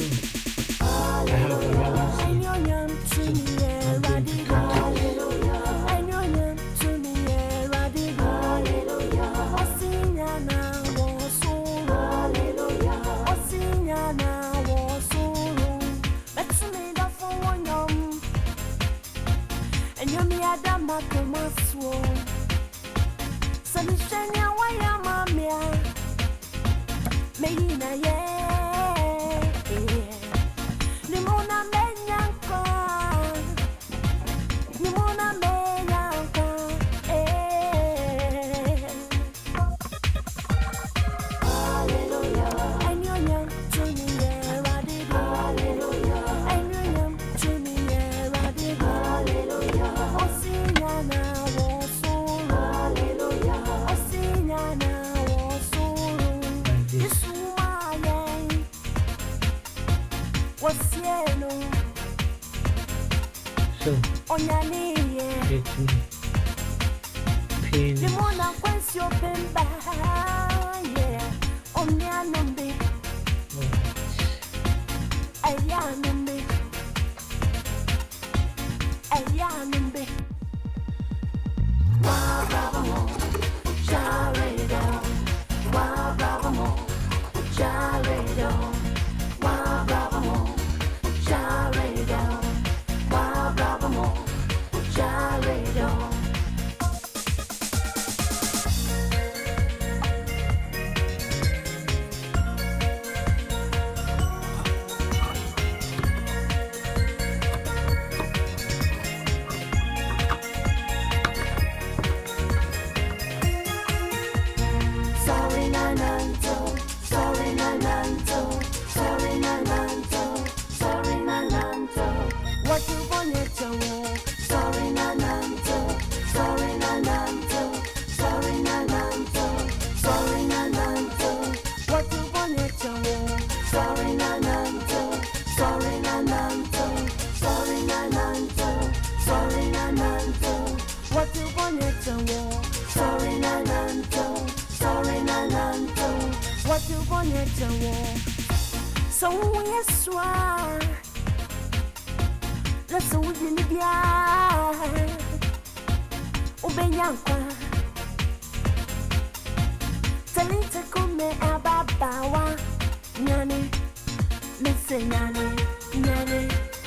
I have a relevance here. So I'm going to cut it. So, get me pins. So we swear, let's win the bia. Ubenyankwa, talita kume ababawa. Nyane, misse nyane, nyane,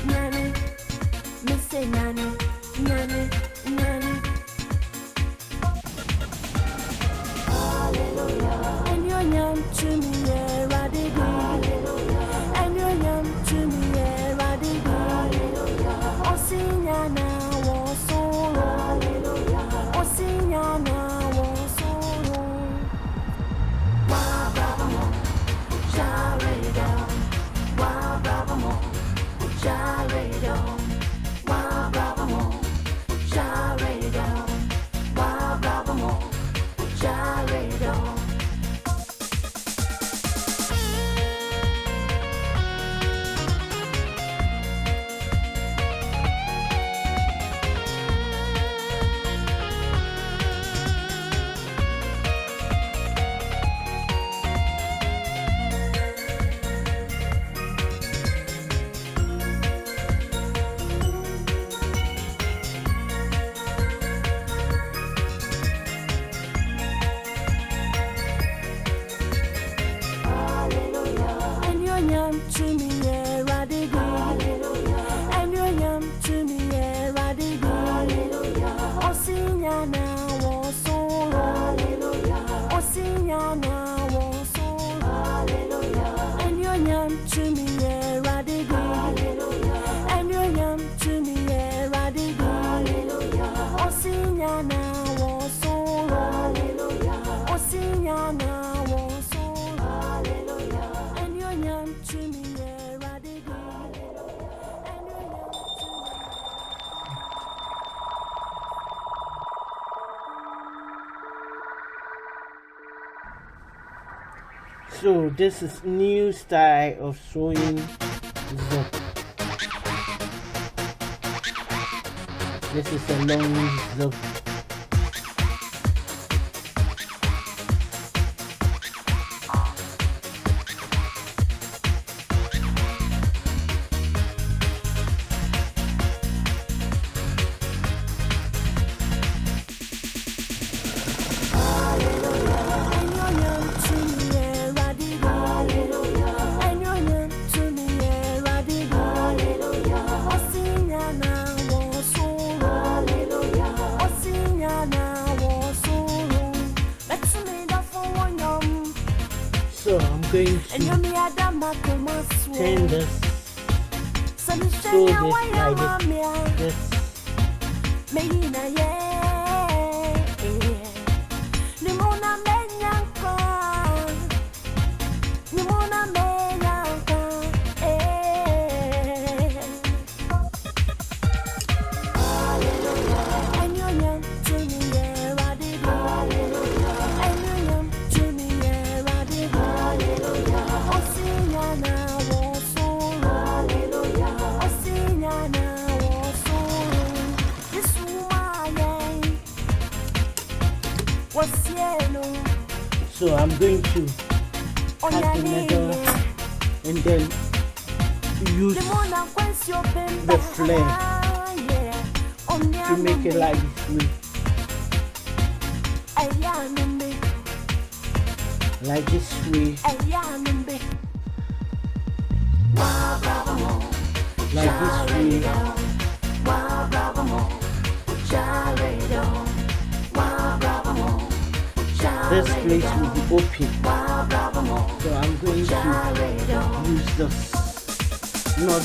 nyane, misse nyane, nyane, nyane. Hallelujah. And you're young to me, yeah, and you're young to me, yeah, Osinyana was solo. Osinyana was solo. Wa bravo mo, share down. Wa bravo mo, share down. Wa bravo mo, share down. Wa bravo mo, share down. So this is new style of sewing zip. This is a long zip. So I'm going to turn this, so this like this. So I'm going to cut the middle and then use the flare to make it like this way. Like this way. Like this way. This place will be open. So I'm going to use this, not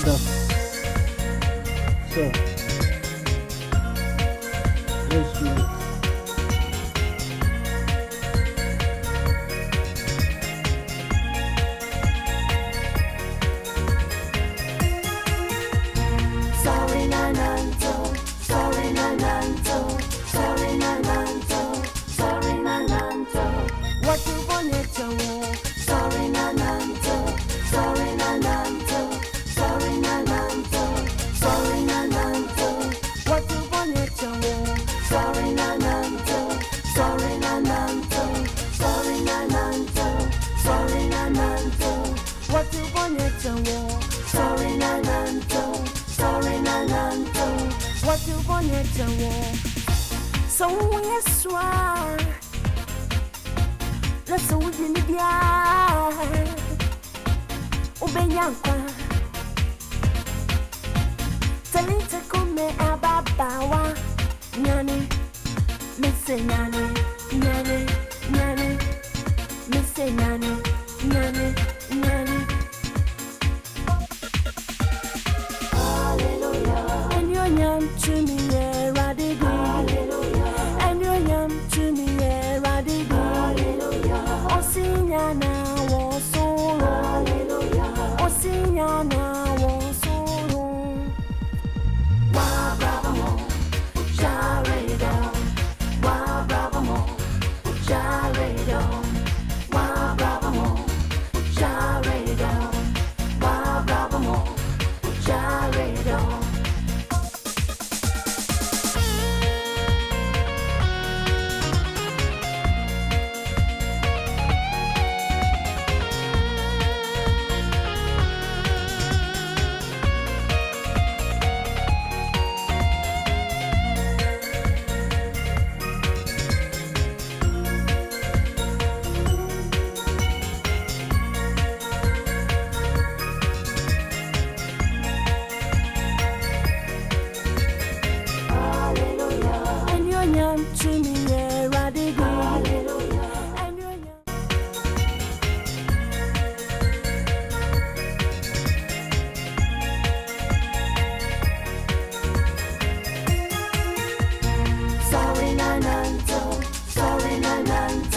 this. So let's do it. So yes, let's win the dia. Ubenyanka, talita come ababawa. Nyane, misse nyane, nyane, nyane, misse nyane, nyane, nyane. Hallelujah. And your nyam to me. Sorry, na nanto, sorry, na nanto.